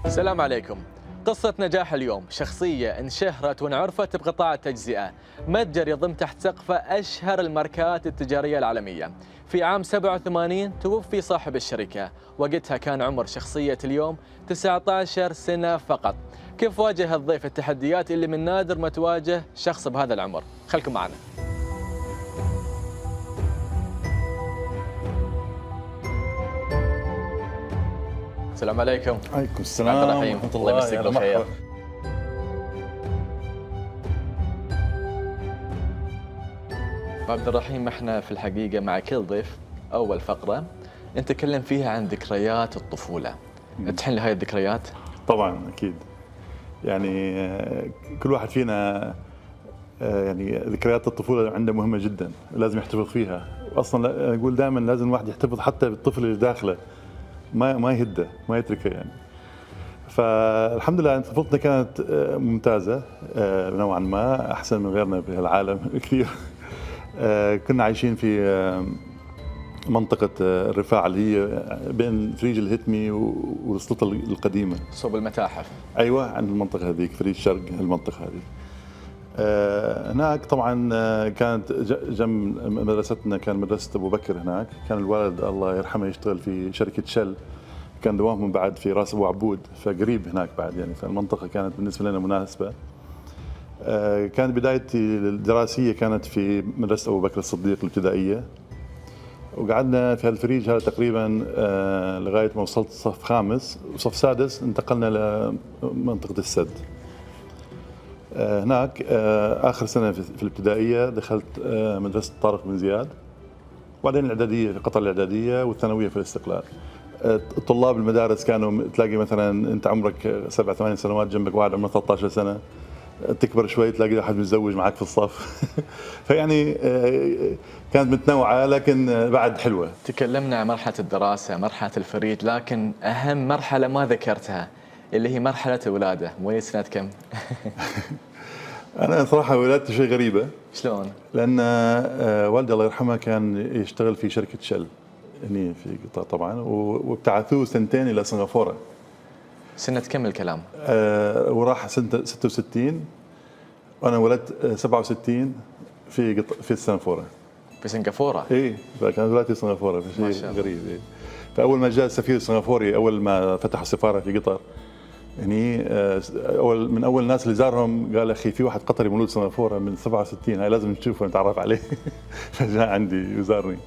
السلام عليكم. قصة نجاح اليوم شخصية انشهرت وانعرفت بقطاع التجزئة. متجر يضم تحت سقفه أشهر الماركات التجارية العالمية. في عام 87 توفي صاحب الشركة، وقتها كان عمر شخصية اليوم 19 سنة فقط. كيف واجه الضيف التحديات اللي من نادر ما تواجه شخص بهذا العمر؟ خلكم معنا. السلام عليكم. عليكم السلام عبد الرحيم، ورحمة الله يمسيك يا بالخير. مرحبا. عبد الرحيم، احنا في الحقيقة مع كل ضيف أول فقرة نتكلم فيها عن ذكريات الطفولة. تحن لي هاي الذكريات؟ طبعا أكيد. يعني كل واحد فينا يعني ذكريات الطفولة عنده مهمة جدا، لازم يحتفظ فيها. أصلا أقول دائما لازم الواحد يحتفظ حتى بالطفل اللي داخله، ما يهده، ما يتركه يعني. فالحمد لله طفولتنا كانت ممتازة نوعا ما، أحسن من غيرنا بهالعالم كثير. كنا عايشين في منطقة الرفاع اللي هي بين فريج الهتمي والسلطة القديمة، صوب المتاحف. أيوة، عند المنطقة هذيك فريج شرق، المنطقة هذه. هناك طبعا كانت جنب مدرستنا كان مدرسة أبو بكر. هناك كان الوالد الله يرحمه يشتغل في شركة شل، كان دوامهم بعد في راس أبو عبود، فقريب هناك بعد يعني، فالمنطقة كانت بالنسبة لنا مناسبة. كانت بدايتي الدراسية كانت في مدرسة أبو بكر الصديق الابتدائية، وقعدنا في هالفريج هذا تقريبا لغاية ما وصلت صف خامس، وصف سادس انتقلنا لمنطقة السد. هناك آخر سنة في الابتدائية دخلت مدرسة طارق بن زياد، وبعدين الإعدادية في قطر الإعدادية، والثانوية في الاستقلال. الطلاب المدارس كانوا تلاقي مثلا أنت عمرك 7 8 سنوات جنبك واحد عمره 13 سنة، تكبر شوي تلاقي واحد متزوج معك في الصف. فيعني كانت متنوعة لكن بعد حلوة. تكلمنا عن مرحلة الدراسة، مرحلة الفريد، لكن أهم مرحلة ما ذكرتها اللي هي مرحلة الولادة. مواليد سنة كم؟ أنا صراحة ولادتي شيء غريبة. شلون؟ لأن والدي الله يرحمه كان يشتغل في شركة شل هني في قطر طبعا، وابتعثوه سنتين إلى سنغافورة. سنة كم الكلام؟ وراح سنة 66، وأنا ولدت 67 في سنغافورة. في سنغافورة؟ إيه، فكان ولادتي سنغافورة، فشيء غريب. إيه. فأول ما جاء السفير السنغافوري، أول ما فتحوا السفارة في قطر يعني، من أول الناس اللي زارهم قال أخي في واحد قطري مولود سنغافورة من 67، هاي لازم نشوفه نتعرف عليه. فجاء عندي وزارني،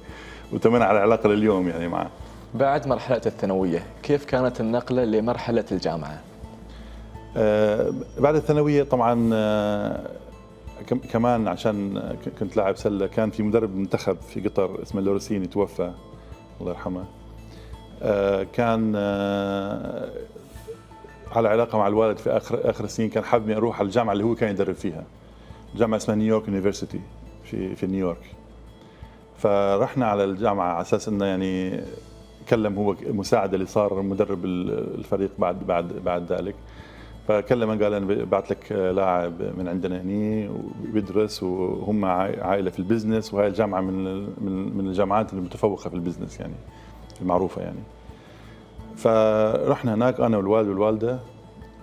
وتمنى على علاقة لليوم يعني معه. بعد مرحلة الثانوية كيف كانت النقلة لمرحلة الجامعة؟ بعد الثانوية طبعا كمان عشان كنت لاعب سلة، كان في مدرب منتخب في قطر اسمه لورسيني، توفى الله يرحمه. كان على علاقة مع الوالد في آخر السنين، كان حابني أروح على الجامعة اللي هو كان يدرب فيها، جامعة اسمها نيويورك يونيفرسيتي في نيويورك. فرحنا على الجامعة على أساس إنه يعني كلم هو مساعد اللي صار مدرب الفريق بعد ذلك، فكلم قال أنا بعت لك لاعب من عندنا هني وبيدرس، وهم عائلة في البزنس، وهي الجامعة من الجامعات المتفوقة في البزنس يعني، المعروفة يعني. فرحنا هناك أنا والوالد والوالدة،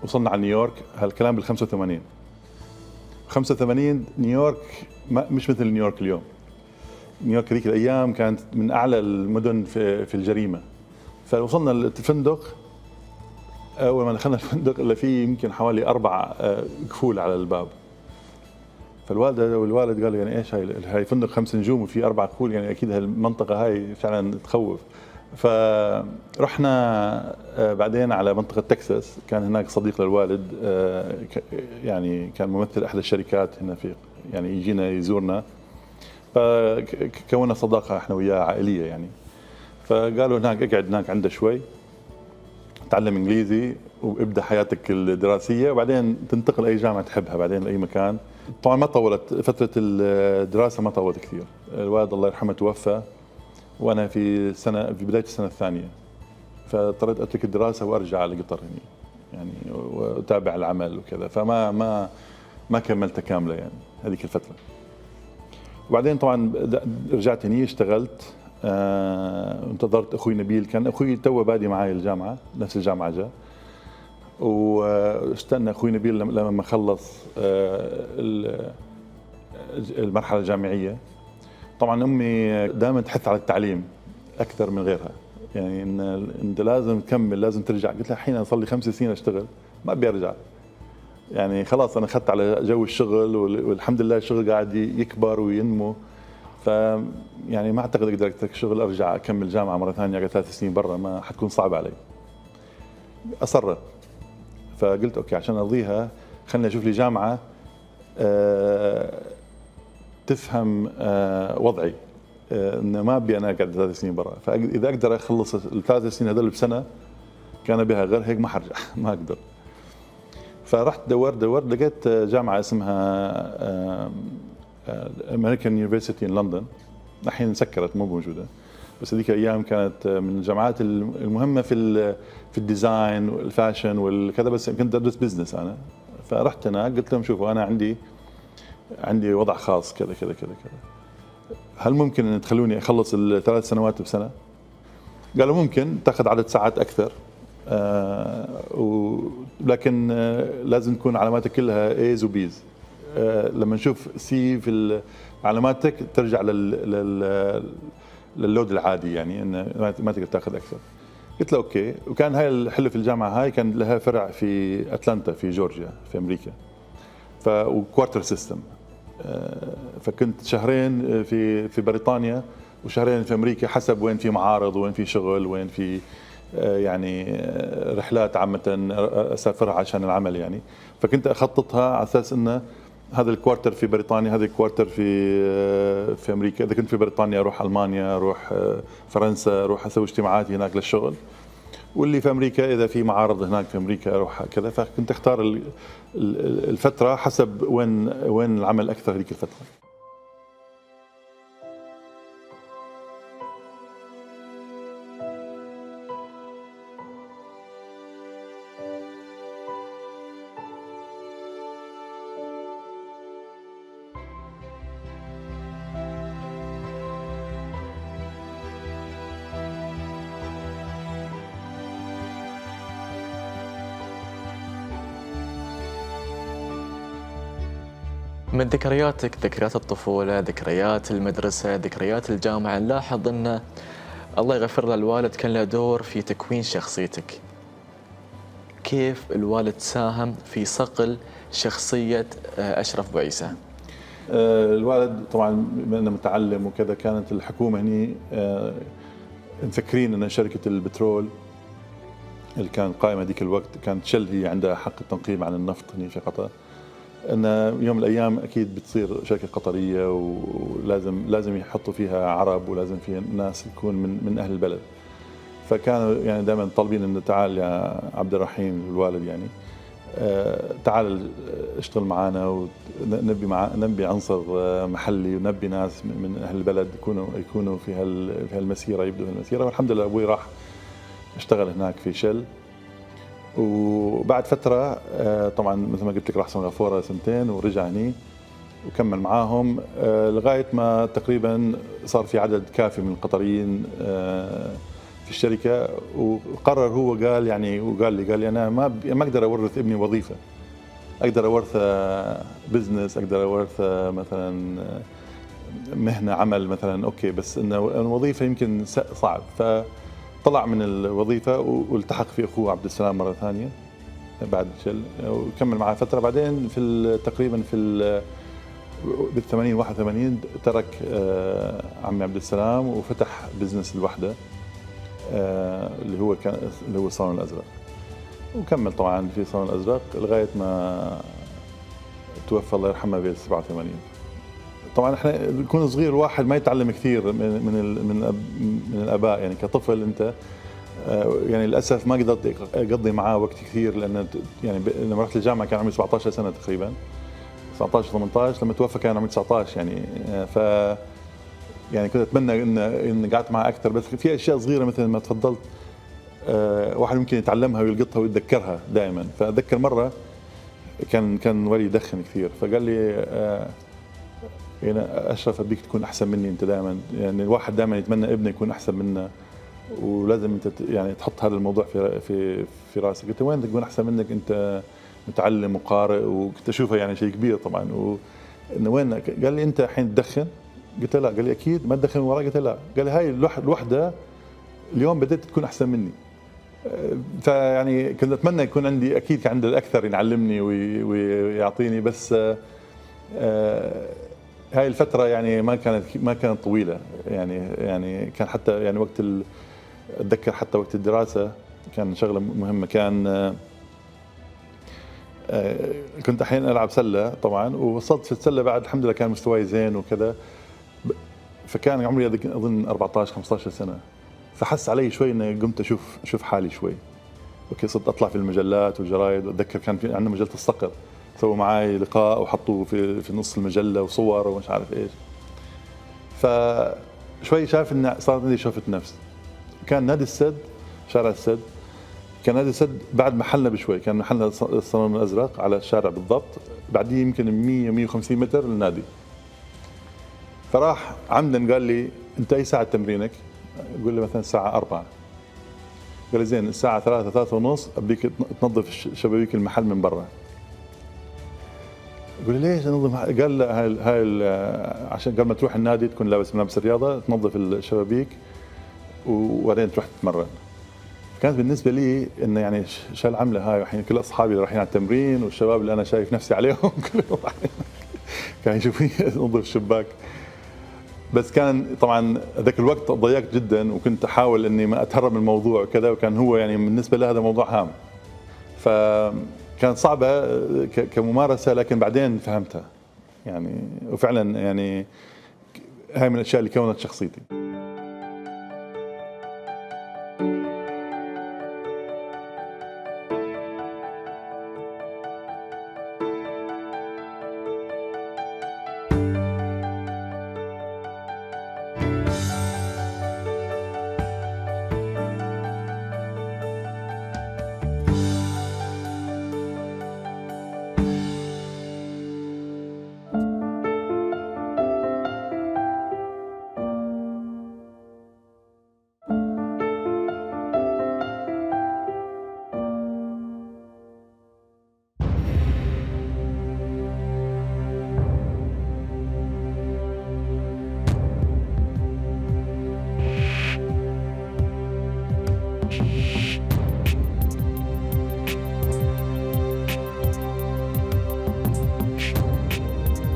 وصلنا على نيويورك. هالكلام بال 85. 85 نيويورك مش مثل نيويورك اليوم. نيويورك ذيك الأيام كانت من أعلى المدن في الجريمة. فوصلنا الفندق، أول ما دخلنا الفندق اللي فيه يمكن حوالي 4 كفول على الباب. فالوالدة والوالد قالوا يعني إيش هاي فندق 5 نجوم وفي 4 كفول، يعني أكيد هالمنطقة هاي فعلا تخوف. فرحنا بعدين على منطقة تكساس، كان هناك صديق للوالد يعني كان ممثل أحد الشركات هنا في، يعني يجينا يزورنا، فكونا صداقة احنا وياه عائلية يعني. فقالوا هناك اقعد هناك عنده شوي، تعلم انجليزي وابدا حياتك الدراسية، وبعدين تنتقل اي جامعة تحبها بعدين لاي مكان. طبعا ما طولت فترة الدراسة، ما طولت كثير. الوالد الله يرحمه توفى وانا في بداية السنة الثانية، فاضطريت اترك الدراسة وارجع على قطر هني يعني واتابع العمل وكذا، فما ما كملتها كاملة يعني هذيك الفترة. وبعدين طبعا رجعت هني اشتغلت، انتظرت اخوي نبيل، كان اخوي تو بادي معي الجامعه، نفس الجامعه جاء، واستنى اخوي نبيل لما خلص المرحله الجامعيه. طبعا امي دائما تحث على التعليم اكثر من غيرها، يعني ان انت لازم تكمل، لازم ترجع. قلت لها الحين صار لي 5 سنين اشتغل، ما ابي ارجع، يعني خلاص انا اخذت على جو الشغل، والحمد لله الشغل قاعد يكبر وينمو. ف يعني ما اعتقد اقدر اترك الشغل ارجع اكمل جامعه مره ثانيه، اقعد 3 سنين برا، ما حتكون صعبه علي. اصرت، فقلت اوكي عشان ارضيها خليني اشوف لي جامعه تفهم وضعي، انه ما ابي انا اقعد 3 سنين برا، فاذا اقدر اخلص ال3 سنين هذول بسنه كان بها، غير هيك ما حرجع ما اقدر. فرحت دورت لقيت جامعه اسمها امريكان يونيفرسيتي ان لندن، الحين سكرت مو موجوده، بس هذيك الايام كانت من الجامعات المهمه في الديزاين والفاشن والكذا، بس كنت ادرس بزنس انا. فرحت هناك قلت لهم شوفوا انا عندي وضع خاص كذا كذا كذا كذا، هل ممكن ان تخلوني اخلص ال3 سنوات بسنه؟ قالوا ممكن، تاخذ عدد ساعات اكثر، لكن لازم تكون علاماتك كلها ايز وبيز. لما نشوف سي في علاماتك ترجع لللود العادي، يعني انه ما تقدر تاخذ اكثر. قلت له اوكي. وكان هاي الحلو في الجامعه هاي كان لها فرع في اتلانتا في جورجيا في امريكا، وكوارتر سيستم. فكنت شهرين في بريطانيا وشهرين في امريكا، حسب وين في معارض وين في شغل وين في يعني رحلات عامه اسافرها عشان العمل يعني. فكنت اخططها على اساس انه هذا الكوارتر في بريطانيا، هذا الكوارتر في امريكا. اذا كنت في بريطانيا اروح المانيا، اروح فرنسا، اروح اسوي اجتماعاتي هناك للشغل. واللي في امريكا اذا في معارض هناك في امريكا اروح كذا. فكنت اختار الفتره حسب وين العمل اكثر هذيك الفتره. من ذكرياتك، ذكريات الطفولة، ذكريات المدرسة، ذكريات الجامعة، نلاحظ أن الله يغفر له الوالد كان له دور في تكوين شخصيتك. كيف الوالد ساهم في صقل شخصية أشرف بوعيسة؟ الوالد طبعا بما انه متعلم وكذا، كانت الحكومة هني مفكرين أن شركة البترول اللي كانت قائمة ذيك الوقت كانت شل هي عندها حق التنقيب عن النفط هني في قطر، ان يوم من الايام اكيد بتصير شركه قطريه ولازم يحطوا فيها عرب، ولازم فيها ناس تكون من اهل البلد. فكانوا يعني دائما طالبين انه تعال يا عبد الرحيم الوالد، يعني تعال اشتغل معنا ونبي عنصر محلي، ونبي ناس من اهل البلد يكونوا في هالمسيره، يبدوا هالمسيره. والحمد لله ابوي راح اشتغل هناك في شل. وبعد فترة طبعا مثل ما قلت لك راح سنغافورة 2 سنين ورجع هني وكمل معاهم لغاية ما تقريبا صار في عدد كافي من القطريين في الشركة. وقرر هو قال لي أنا ما أقدر أورث ابني وظيفة، أقدر أورث بزنس، أقدر أورث مثلا مهنة عمل مثلا أوكي، بس إنه الوظيفة يمكن صعب. طلع من الوظيفة والتحق في أخوه عبد السلام مرة ثانية بعد شل، وكمل معاه فترة. بعدين تقريبا بال 80 81 ترك عمي عبد السلام وفتح بزنس لوحده اللي هو الصالون الأزرق، وكمل طبعا في الصالون الأزرق لغاية ما توفى الله يرحمه ب 87. طبعا احنا بيكون صغير الواحد ما يتعلم كثير من الاباء، يعني كطفل انت يعني للاسف ما قدرت اقضي معاه وقت كثير، لان يعني لما رحت الجامعه كان عمري 17 سنه تقريبا، 17 18. لما توفى كان عمري 19 يعني. ف يعني كنت اتمنى ان قعدت معاه اكثر، بس في اشياء صغيره مثل ما تفضلت واحد ممكن يتعلمها ويلقطها ويتذكرها دائما. فاتذكر مره كان والي يدخن كثير، فقال لي يعني اشرف ابيك تكون احسن مني انت دائما، يعني الواحد دائما يتمنى ابنه يكون احسن منه ولازم انت يعني تحط هذا الموضوع في راسك. قلت له وين بدك تكون احسن منك، انت متعلم وقارئ، وكنت اشوفها يعني شيء كبير طبعا. انه وين؟ قال لي انت الحين تدخن؟ قلت له لا. قال لي اكيد ما تدخن وراي؟ قلت له لا. قال لي هاي الوحده اليوم بدأت تكون احسن مني. فيعني كنت اتمنى يكون عندي، اكيد كان عندي الاكثر يعلمني ويعطيني، بس هاي الفتره يعني ما كانت طويله. يعني كان حتى يعني اتذكر حتى وقت الدراسه كان شغله مهمه. كان كنت احيانا العب سله طبعا، ووصلت في السله بعد الحمد لله كان مستواي زين وكذا. فكان عمري اظن 14 15 سنه. فحس علي شوي اني قمت اشوف حالي شوي. اوكي، صرت اطلع في المجلات والجرايد. واتذكر كان في عندنا مجله الصقر، سووا معي لقاء وحطوه في نص المجله وصور ومش عارف ايش. فشوي شاف ان صارت عندي شوفة نفس. كان نادي السد، شارع السد، كان نادي السد بعد محلنا بشوي. كان محلنا الصالون الازرق على الشارع بالضبط، بعديه يمكن 100 150 متر النادي. فراح عمدا قال لي انت اي ساعه تمرينك؟ اقول له مثلا الساعه 4. قال لي زين الساعه 3 3 ونص ابيك تنظف شبابيك المحل من برا. يقول لي ليش انظف؟ قال هاي عشان قبل ما تروح النادي تكون لابس ملابس الرياضه، تنظف الشبابيك وبعدين تروح تتمرن. كانت بالنسبه لي انه يعني شو العمله هاي، الحين كل اصحابي اللي رايحين على التمرين والشباب اللي انا شايف نفسي عليهم كلهم كان يشوفوني انظف الشباك. بس كان طبعا ذاك الوقت ضيقت جدا، وكنت احاول اني ما اتهرب من الموضوع وكذا، وكان هو يعني بالنسبه له هذا موضوع هام. فكانت صعبه كممارسه، لكن بعدين فهمتها يعني، وفعلا يعني هاي من الاشياء اللي كونت شخصيتي.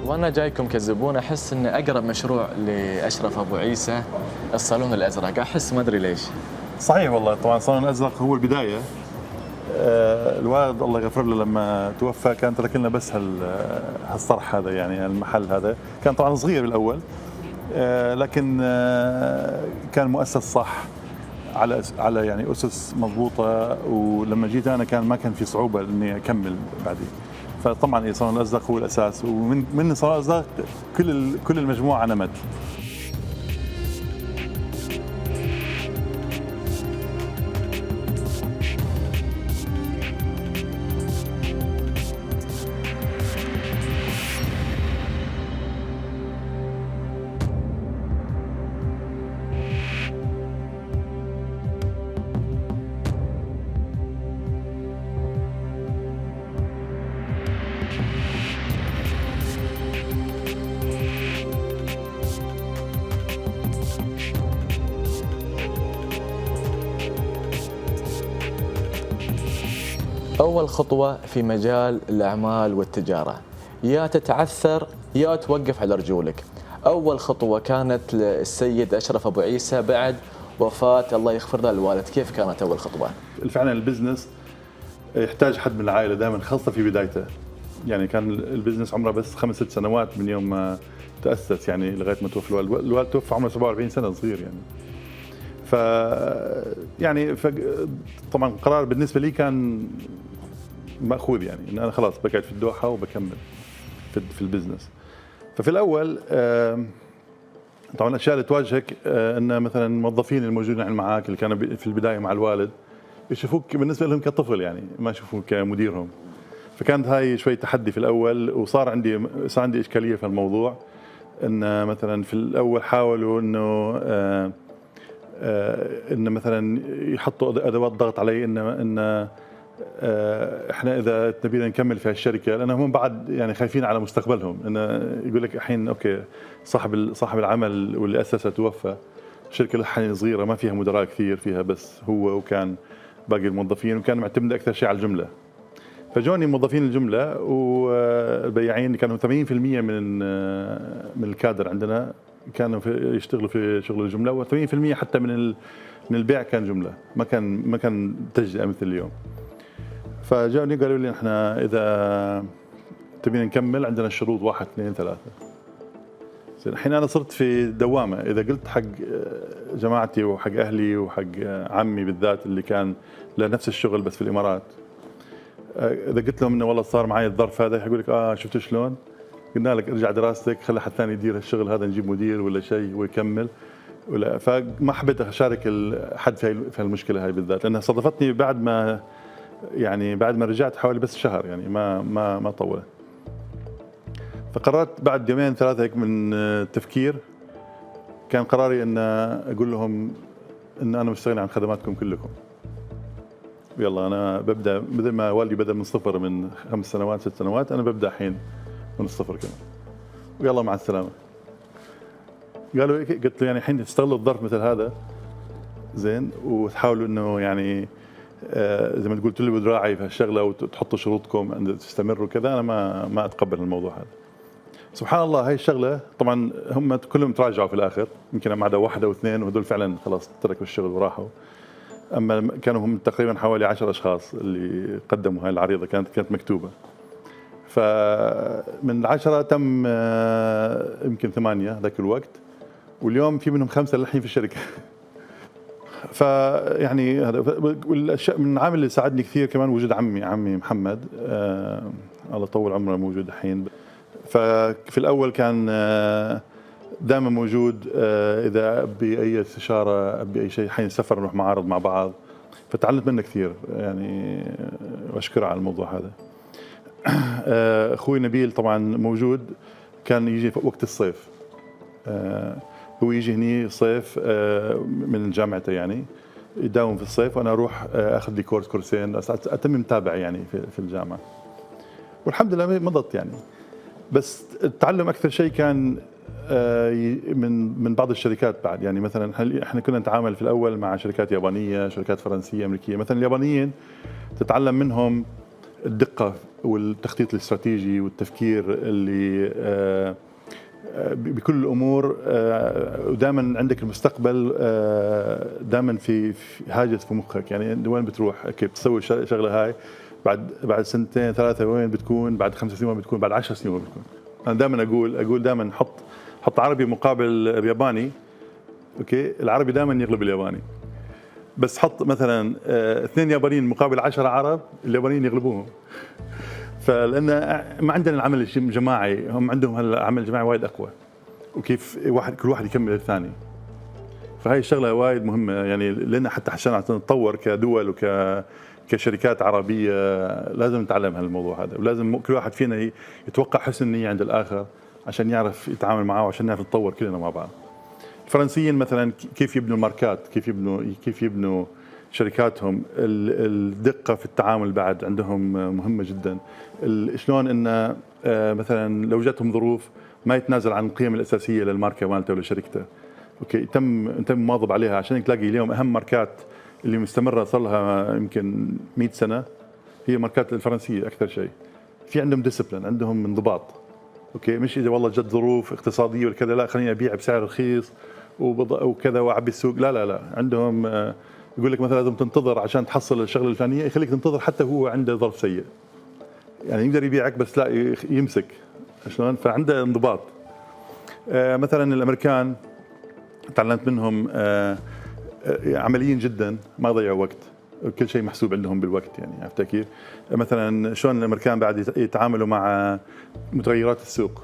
وانا جايكم كزبون احس ان اقرب مشروع لاشرف ابو عيسى الصالون الازرق، احس ما ادري ليش. صحيح والله. طبعا الصالون الازرق هو البدايه. الوالد الله يغفر له لما توفى كان ترك لنا بس هالصرح هذا، يعني المحل هذا كان طبعا صغير بالاول، لكن كان مؤسس صح على يعني اسس مضبوطه. ولما جيت انا ما كان في صعوبه اني اكمل بعدين. فطبعا الصالون الازرق هو الاساس، ومن الصالون الازرق كل المجموعه نمت. أول خطوة في مجال الأعمال والتجارة، يا تتعثر يا توقف على رجولك. أول خطوة كانت للسيد أشرف أبو عيسى بعد وفاة الله يغفر له الوالد، كيف كانت أول خطوة؟ فعلا البزنس يحتاج حد من العائلة دائما، خاصة في بدايته. يعني كان البزنس عمره بس 5 6 سنوات من يوم ما تأسس، يعني لغاية ما توفى الوالد. الوالد توفى عمره 47 سنة، صغير يعني. طبعا القرار بالنسبة لي كان مأخوذ، يعني ان انا خلاص بقعد في الدوحه وبكمل في البزنس. ففي الاول طبعا الاشياء اللي تواجهك ان مثلا الموظفين الموجودين معك اللي كانوا في البدايه مع الوالد يشوفوك بالنسبه لهم كطفل، يعني ما يشوفوك كمديرهم. فكانت هاي شوي تحدي في الاول، وصار عندي اشكاليه في الموضوع. ان مثلا في الاول حاولوا انه ان مثلا يحطوا ادوات ضغط علي ان احنا اذا نبينا نكمل في هالشركه، لانهم هم بعد يعني خايفين على مستقبلهم، انه يقول لك الحين اوكي صاحب العمل واللي اسسها توفى، الشركه الحين صغيره ما فيها مدراء كثير، فيها بس هو وكان باقي الموظفين، وكان معتمد اكثر شيء على الجمله. فجوني موظفين الجمله والبياعين كانوا 80% من الكادر عندنا كانوا يشتغلوا في شغل الجمله، و80% حتى من البيع كان جمله، ما كان تجزئه مثل اليوم. فجاوني قالوا لي احنا اذا تبينا نكمل عندنا الشروط 1 2 3. الحين انا صرت في دوامه، اذا قلت حق جماعتي وحق اهلي وحق عمي بالذات اللي كان لنفس الشغل بس في الامارات، اذا قلت لهم انه والله صار معي الظرف هذا، يقول لك شفت شلون؟ قلنا لك ارجع دراستك، خلي حد ثاني يدير الشغل هذا، نجيب مدير ولا شيء ويكمل ولا. فما حبيت اشارك حد في المشكله هاي بالذات، لانها صادفتني بعد ما رجعت حوالي بس شهر، يعني ما طول. فقررت بعد 2 3 هيك من التفكير، كان قراري ان اقول لهم ان انا مستغني عن خدماتكم كلكم. يلا انا ببدا مثل ما والدي بدا من الصفر من 5 سنوات 6 سنوات، انا ببدا الحين من الصفر كمان. ويلا مع السلامه. قالوا قلت له يعني الحين تستغلوا الظرف مثل هذا زين، وتحاولوا انه يعني زي ما قلت لي بدراعي في هالشغله وتحطوا شروطكم ان تستمروا كذا، انا ما اتقبل الموضوع هذا. سبحان الله هاي الشغله طبعا هم كلهم تراجعوا في الاخر، يمكن ما عدا 1 أو 2، وهذول فعلا خلاص تركوا الشغل وراحوا. اما كانوا هم تقريبا حوالي 10 اشخاص اللي قدموا هاي العريضه، كانت مكتوبه. فمن 10 تم يمكن 8 ذاك الوقت، واليوم في منهم 5 للحين في الشركه. فيعني هذا من العامل اللي ساعدني كثير كمان وجود عمي محمد، الله يطول عمره، موجود الحين. ففي الاول كان دائما موجود، اذا ابي اي استشاره ابي اي شيء، حين سفر نروح معارض مع بعض، فتعلمت منه كثير يعني، واشكره على الموضوع هذا. اخوي نبيل طبعا موجود، كان يجي وقت الصيف، هو يجي هني صيف من جامعته يعني، يداوم في الصيف، وانا اروح اخذ لي كورسين اتم متابع يعني في الجامعه، والحمد لله مضت يعني. بس التعلم اكثر شيء كان من بعض الشركات بعد، يعني مثلا احنا كنا نتعامل في الاول مع شركات يابانيه، شركات فرنسيه، امريكيه. مثلا اليابانيين تتعلم منهم الدقه والتخطيط الاستراتيجي والتفكير اللي بكل الامور، ودائما عندك المستقبل دائما في هاجس في مخك، يعني وين بتروح، كيف تسوي الشغله هاي بعد 2 3 سنين وين بتكون، بعد 5 سنين وين بتكون، بعد 10 سنين وين بتكون. انا دائما اقول دائما حط عربي مقابل الياباني، اوكي، العربي دائما يغلب الياباني. بس حط مثلا 2 يابانيين مقابل 10 عرب، اليابانيين يغلبوهم. فلان ما عندنا العمل الجماعي، هم عندهم العمل الجماعي وايد اقوى، وكيف كل واحد يكمل الثاني. فهي الشغله وايد مهمه يعني، لنا حتى عشان نتطور كدول كشركات عربيه لازم نتعلم هالموضوع هذا، ولازم كل واحد فينا يتوقع حسن النيه عند الاخر عشان يعرف يتعامل معه، وعشان نعرف نتطور كلنا مع بعض. الفرنسيين مثلا كيف يبنوا الماركات، كيف يبنوا شركاتهم، الدقه في التعامل بعد عندهم مهمه جدا. شلون ان مثلا لو جاتهم ظروف ما يتنازل عن القيم الاساسيه للماركه مالته ولا شركته، اوكي، تم مواظب عليها، عشان تلاقي اليوم اهم ماركات اللي مستمره صار لها يمكن 100 سنه هي الماركات الفرنسيه اكثر شيء. في عندهم ديسبلين، عندهم انضباط، اوكي، مش اذا والله جت ظروف اقتصاديه ولا كذا لا خليني ابيع بسعر رخيص وكذا واعبي السوق، لا عندهم يقول لك مثلا لازم تنتظر عشان تحصل الشغله الفلانيه، يخليك تنتظر حتى هو عنده ظرف سيء، يعني يقدر يبيعك بس لا يمسك شلون، فعنده انضباط. مثلا الامريكان تعلمت منهم عمليين جدا، ما يضيعوا وقت، كل شيء محسوب عندهم بالوقت، يعني عرفت كيف؟ مثلا شلون الامريكان بعد يتعاملوا مع متغيرات السوق.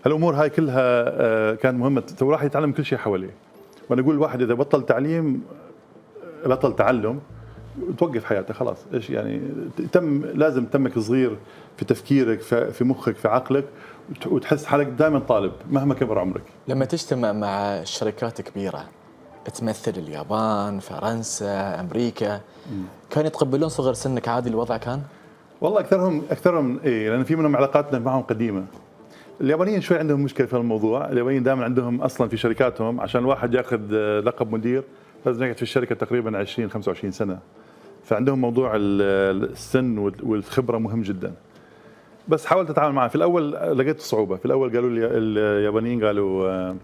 هالامور هاي كلها كانت مهمه، راح يتعلم كل شيء حواليه. وانا اقول الواحد اذا بطل تعليم بطل تعلم توقف حياته خلاص. ايش يعني لازم تمك صغير في تفكيرك، في مخك، في عقلك، وتحس حالك دائما طالب مهما كبر عمرك. لما تجتمع مع شركات كبيره تمثل اليابان، فرنسا، أمريكا، كانوا يتقبلون صغر سنك عادي الوضع كان؟ والله اكثرهم ايه، لان في منهم علاقاتنا معهم قديمه. اليابانيين شوي عندهم مشكله في الموضوع، اليابانيين دائما عندهم اصلا في شركاتهم عشان الواحد ياخذ لقب مدير لازم يقعد في الشركه تقريبا 20 25 سنه. فعندهم موضوع السن والخبره مهم جدا. بس حاولت اتعامل معه في الاول، لقيت صعوبه في الاول. قالوا لي اليابانيين، قالوا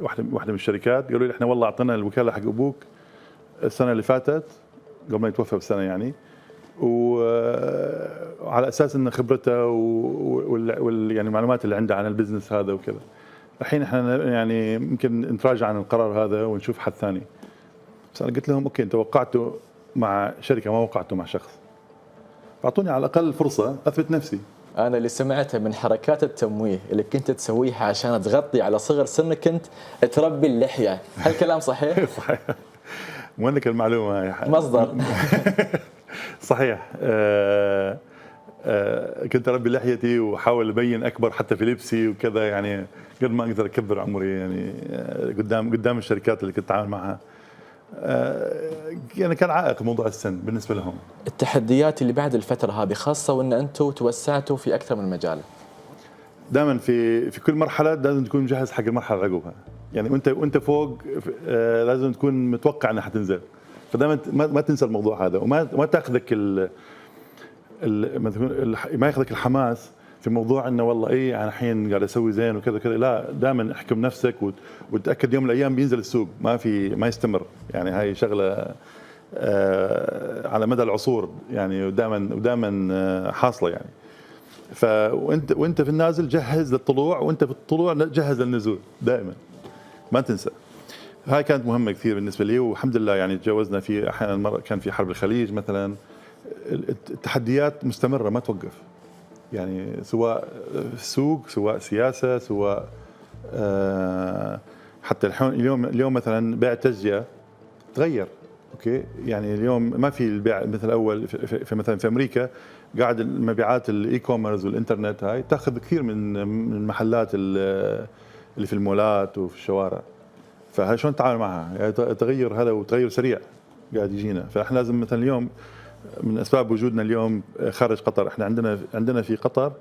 واحده من الشركات قالوا لي احنا والله اعطينا الوكاله حق ابوك السنه اللي فاتت قبل ما يتوفى بسنه يعني، وعلى اساس ان خبرته يعني المعلومات اللي عنده عن البزنس هذا وكذا. الحين احنا يعني يمكن نتراجع عن القرار هذا ونشوف حد ثاني. بس انا قلت لهم اوكي، انتوا وقعتوا مع شركه ما وقعتوا مع شخص، اعطوني على الاقل فرصه اثبت نفسي. أنا اللي سمعته من حركات التمويه اللي كنت تسويها عشان تغطي على صغر سنك كنت تربي اللحية، هل كلام صحيح؟ صحيح، وينك المعلومه يا مصدر. صحيح. كنت اربي لحيتي واحاول ابين اكبر حتى في لبسي وكذا، يعني قد ما اقدر اكبر عمري يعني قدام الشركات اللي كنت اتعامل معها. يعني كان عائق موضوع السن بالنسبه لهم. التحديات اللي بعد الفترة هذه، خاصة وان انتم توسعتوا في اكثر من مجال، دائما في كل مرحله لازم تكون مجهز حق المرحله اللي عقبها. يعني وانت فوق لازم تكون متوقع انها حتنزل. فدائما ما تنسى الموضوع هذا، وما تاخذك ما ياخذك الحماس في موضوع انه والله ايه انا الحين قاعد اسوي زين وكذا كذا. لا، دائما احكم نفسك وتاكد يوم من الايام بينزل السوق، ما يستمر. يعني هاي شغله على مدى العصور يعني، ودائما حاصله يعني. وانت في النازل جهز للطلوع، وانت في الطلوع جهز للنزول دائما، ما تنسى. هاي كانت مهمه كثير بالنسبه لي، والحمد لله يعني تجاوزنا. في احيانا كان في حرب الخليج مثلا، التحديات مستمره ما توقف يعني، سواء سوق سواء سياسه سواء حتى اليوم مثلا بيع التجزئه تغير. اوكي، يعني اليوم ما في البيع مثل الاول. في مثلا في امريكا قاعد المبيعات الاي كوميرس والانترنت هاي تاخذ كثير من المحلات اللي في المولات وفي الشوارع. فهي شلون نتعامل معها؟ يعني تغير هذا، وتغير سريع قاعد يجينا. فاحنا لازم مثلا اليوم من اسباب وجودنا اليوم خارج قطر، احنا عندنا في قطر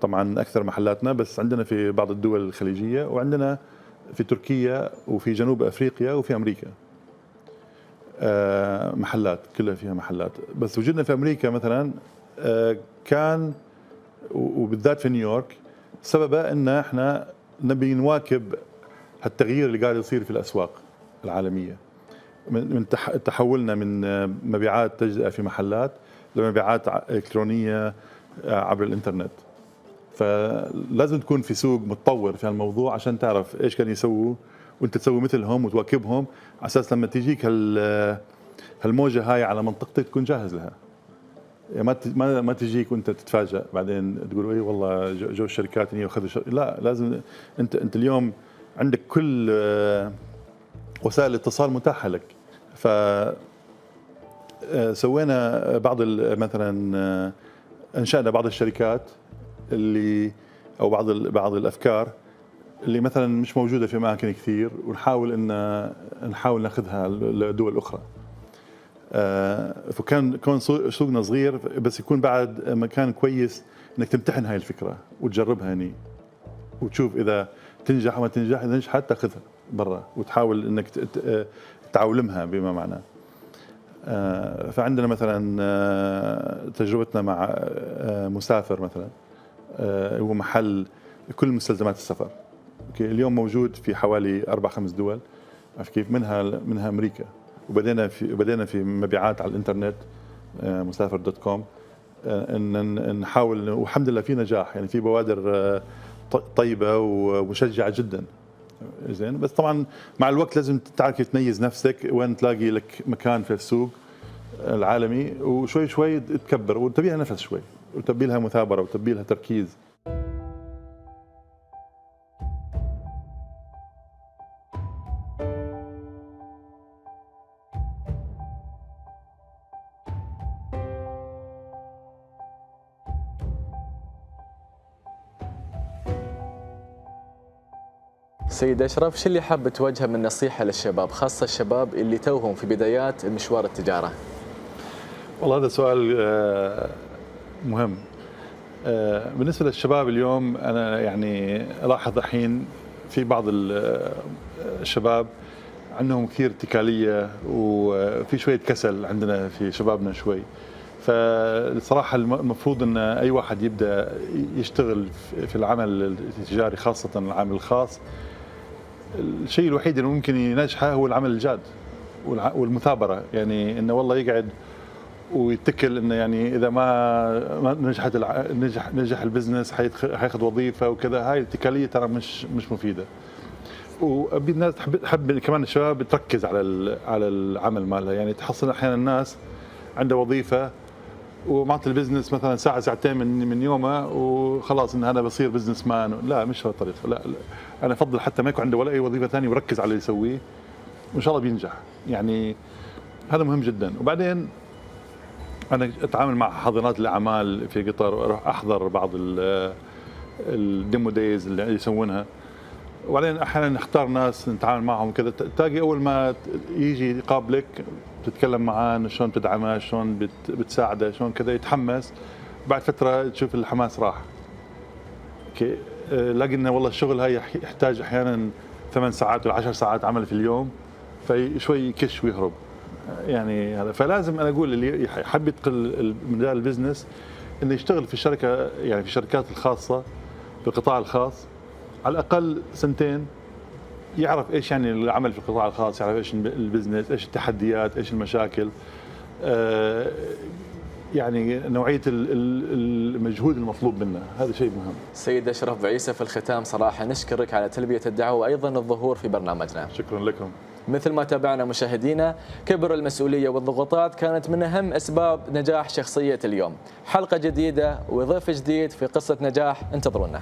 طبعا اكثر محلاتنا، بس عندنا في بعض الدول الخليجيه، وعندنا في تركيا وفي جنوب افريقيا وفي امريكا محلات، كلها فيها محلات. بس وجودنا في امريكا مثلا كان، وبالذات في نيويورك، سببه ان احنا نبي نواكب هالتغيير اللي قاعد يصير في الاسواق العالميه، من تحولنا من مبيعات تجزئه في محلات لمبيعات الكترونيه عبر الانترنت. فلازم تكون في سوق متطور في هالموضوع عشان تعرف ايش كانوا يسووا، وانت تسوي مثلهم وتواكبهم، على اساس لما تجيك هالموجه هاي على منطقتك تكون جاهز لها. يعني ما تجيك وانت تتفاجأ بعدين تقول اي والله جو الشركات واخذوا لا، لازم انت اليوم عندك كل وسائل الاتصال متاحه لك. ف سوينا مثلا انشأنا بعض الشركات اللي، او بعض الافكار اللي مثلا مش موجوده في اماكن كثير، ونحاول ناخذها لدول اخرى. فكان سوقنا صغير، بس يكون بعد مكان كويس انك تمتحن هاي الفكره وتجربها هني، وتشوف اذا تنجح او ما تنجح. اذا نجحت تاخذها برا وتحاول انك تعولمها بما معناه. فعندنا مثلا تجربتنا مع مسافر مثلا، هو محل كل مستلزمات السفر. اوكي، اليوم موجود في حوالي 4-5 دول، عارف كيف، منها امريكا. وبدينا في مبيعات على الانترنت، مسافر.com، ان نحاول، والحمد لله في نجاح. يعني في بوادر طيبه ومشجعه جدا. زين، بس طبعا مع الوقت لازم تعرف تميز نفسك وين تلاقي لك مكان في السوق العالمي، وشوي شوي تكبر وتبي لها نفس شوي، وتبي لها مثابره، وتبي لها تركيز. سيد أشرف، شو اللي حاب توجهه من نصيحة للشباب، خاصة الشباب اللي توهم في بدايات مشوار التجارة؟ والله هذا سؤال مهم. بالنسبة للشباب اليوم أنا يعني ألاحظ الحين في بعض الشباب عندهم كثير اتكالية وفي شوية كسل عندنا في شبابنا شوي. فالصراحة المفروض أن أي واحد يبدأ يشتغل في العمل التجاري، خاصة العمل الخاص، الشيء الوحيد اللي ممكن ينجحه هو العمل الجاد والمثابرة. يعني إنه والله يقعد ويتكل انه يعني اذا ما نجح البزنس حياخذ وظيفه وكذا. هاي الاتكاليه ترى مش مفيده. وابي الناس تحب كمان الشباب تركز على العمل مالها. يعني تحصل احيانا الناس عنده وظيفه ومعطي البزنس مثلا ساعه ساعتين من يومه وخلاص ان انا بصير بزنس مان. لا، مش هو الطريقه. لا، انا افضل حتى ما يكون عنده ولا اي وظيفه ثانيه ويركز على اللي يسويه وان شاء الله بينجح. يعني هذا مهم جدا. وبعدين أنا أتعامل مع حاضنات الأعمال في قطر وأروح أحضر بعض الديمو دايز اللي يسوونها. وبعدين أحيانا نختار ناس نتعامل معهم كذا، تلاقي أول ما يجي يقابلك تتكلم معاه شلون تدعمه، شلون بتساعده، شلون كذا، يتحمس. بعد فترة تشوف الحماس راح. أوكي، لقينا والله الشغل هاي يحتاج أحيانا 8 ساعات و10 ساعات عمل في اليوم، فشوي يكش ويهرب. يعني هذا فلازم انا اقول اللي يحب يدخل مجال البزنس انه يشتغل في الشركه، يعني في الشركات الخاصه في القطاع الخاص على الاقل 2 سنين، يعرف ايش يعني العمل في القطاع الخاص، يعرف ايش البزنس، ايش التحديات، ايش المشاكل، يعني نوعيه المجهود المطلوب منه. هذا شيء مهم. سيد أشرف بعيسى، في الختام صراحة نشكرك على تلبية الدعوة وأيضا الظهور في برنامجنا. شكرا لكم. مثل ما تابعنا مشاهدينا، كبر المسؤولية والضغوطات كانت من أهم أسباب نجاح شخصية اليوم. حلقة جديدة وضيف جديد في قصة نجاح، انتظرونا.